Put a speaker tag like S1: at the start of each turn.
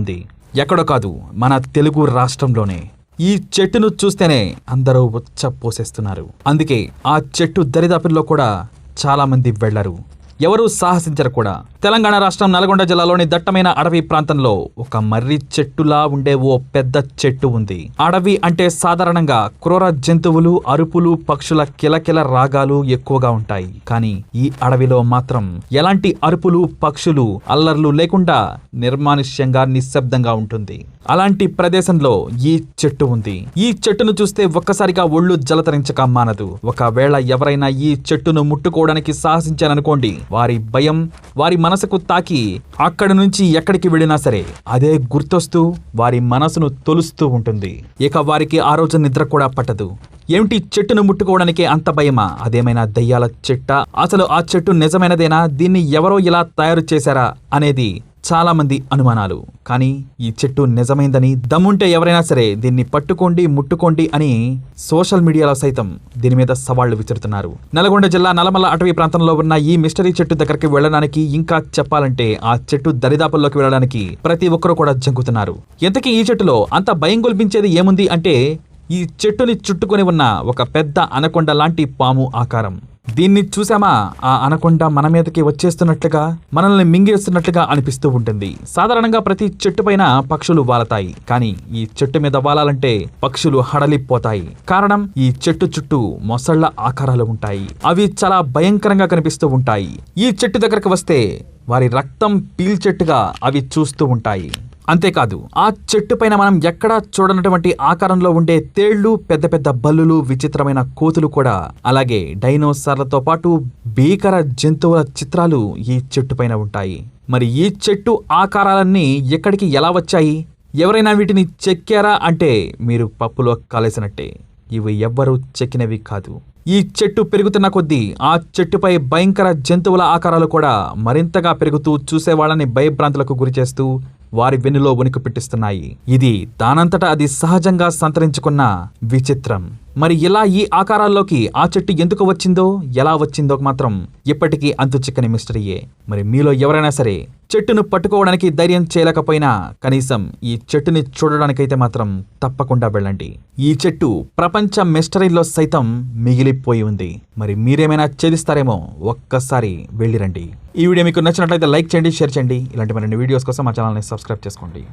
S1: ఉంది. ఎక్కడో కాదు, మన తెలుగు రాష్ట్రంలోనే. ఈ చెట్టును చూస్తేనే అందరూ ఉచ్చపోసేస్తున్నారు. అందుకే ఆ చెట్టు దరిదాపుల్లో కూడా చాలా మంది వెళ్లరు, ఎవరూ సాహసించరు కూడా. తెలంగాణ రాష్ట్రం నల్గొండ జిల్లాలోని దట్టమైన అడవి ప్రాంతంలో ఒక మర్రి చెట్టులా ఉండే ఓ పెద్ద చెట్టు ఉంది. అడవి అంటే సాధారణంగా క్రూర జంతువులు, అరుపులు, పక్షుల కిలకిల రాగాలు ఎక్కువగా ఉంటాయి. కానీ ఈ అడవిలో మాత్రం ఎలాంటి అరుపులు, పక్షులు, అల్లర్లు లేకుండా నిర్మానుష్యంగా, నిశ్శబ్దంగా ఉంటుంది. అలాంటి ప్రదేశంలో ఈ చెట్టు ఉంది. ఈ చెట్టును చూస్తే ఒక్కసారిగా ఒళ్ళు జలతరించక మానదు. ఒకవేళ ఎవరైనా ఈ చెట్టును ముట్టుకోవడానికి సాహసించారనుకోండి, వారి భయం వారి మనసుకు తాకి అక్కడి నుంచి ఎక్కడికి వెళ్ళినా సరే అదే గుర్తొస్తూ వారి మనసును తొలుస్తూ ఉంటుంది. ఇక వారికి ఆ రోజు నిద్ర కూడా పట్టదు. ఏమిటి, చెట్టును ముట్టుకోవడానికే అంత భయమా? అదేమైనా దయ్యాల చెట్టా? అసలు ఆ చెట్టు నిజమైనదేనా? దీన్ని ఎవరో ఇలా తయారు చేశారా అనేది చాలా మంది అనుమానాలు. కానీ ఈ చెట్టు నిజమైందని, దమ్ముంటే ఎవరైనా సరే దీన్ని పట్టుకోండి, ముట్టుకోండి అని సోషల్ మీడియాలో సైతం దీని మీద సవాళ్లు విసురుతున్నారు. నల్గొండ జిల్లా నల్లమల్ల అటవీ ప్రాంతంలో ఉన్న ఈ మిస్టరీ చెట్టు దగ్గరికి వెళ్ళడానికి, ఇంకా చెప్పాలంటే ఆ చెట్టు దరిదాపుల్లోకి వెళ్ళడానికి ప్రతి ఒక్కరూ కూడా జంకుతున్నారు. ఇంతకీ ఈ చెట్టులో అంత భయం గొల్పించేది ఏముంది అంటే, ఈ చెట్టుని చుట్టుకొని ఉన్న ఒక పెద్ద అనకొండ లాంటి పాము ఆకారం. దీన్ని చూసామా, ఆ అనకొండ మన మీదకి వచ్చేస్తున్నట్లుగా, మనల్ని మింగేస్తున్నట్లుగా అనిపిస్తూ ఉంటుంది. సాధారణంగా ప్రతి చెట్టు పైన పక్షులు వాలతాయి, కానీ ఈ చెట్టు మీద వాలాలంటే పక్షులు హడలిపోతాయి. కారణం, ఈ చెట్టు చుట్టూ మొసళ్ల ఆకారాలు ఉంటాయి. అవి చాలా భయంకరంగా కనిపిస్తూ ఉంటాయి. ఈ చెట్టు దగ్గరకు వస్తే వారి రక్తం పీల్చెట్టుగా అవి చూస్తూ ఉంటాయి. అంతేకాదు, ఆ చెట్టు పైన మనం ఎక్కడా చూడనటువంటి ఆకారంలో ఉండే తేళ్లు, పెద్ద పెద్ద బల్లులు, విచిత్రమైన కోతులు కూడా, అలాగే డైనోసార్లతో పాటు భీకర జంతువుల చిత్రాలు ఈ చెట్టు పైన ఉంటాయి. మరి ఈ చెట్టు ఆకారాలన్నీ ఎక్కడికి ఎలా వచ్చాయి? ఎవరైనా వీటిని చెక్కారా అంటే మీరు పప్పులో కాలేసినట్టే. ఇవి ఎవ్వరూ చెక్కినవి కాదు. ఈ చెట్టు పెరుగుతున్న కొద్దీ ఆ చెట్టుపై భయంకర జంతువుల ఆకారాలు కూడా మరింతగా పెరుగుతూ చూసేవాళ్ళని భయభ్రాంతులకు గురిచేస్తూ వారి వెన్నులో వణుకు పెట్టిస్తున్నాయి. ఇది దానంతటా అది సహజంగా సంతరించుకున్న విచిత్రం. మరి ఇలా ఈ ఆకారాల్లోకి ఆ చెట్టు ఎందుకు వచ్చిందో, ఎలా వచ్చిందో మాత్రం ఇప్పటికీ అంతు చిక్కని మిస్టరీయే. మరి మీలో ఎవరైనా సరే చెట్టును పట్టుకోవడానికి ధైర్యం చేయలేకపోయినా కనీసం ఈ చెట్టుని చూడడానికైతే మాత్రం తప్పకుండా వెళ్ళండి. ఈ చెట్టు ప్రపంచ మిస్టరీల్లో సైతం మిగిలిపోయి ఉంది. మరి మీరేమైనా ఛేదిస్తారేమో, ఒక్కసారి వెళ్ళిరండి. ఈ వీడియో మీకు నచ్చినట్లయితే లైక్ చేయండి, షేర్ చేయండి. ఇలాంటి మరిన్ని వీడియోస్ కోసం మా ఛానల్ని సబ్స్క్రైబ్ చేసుకోండి.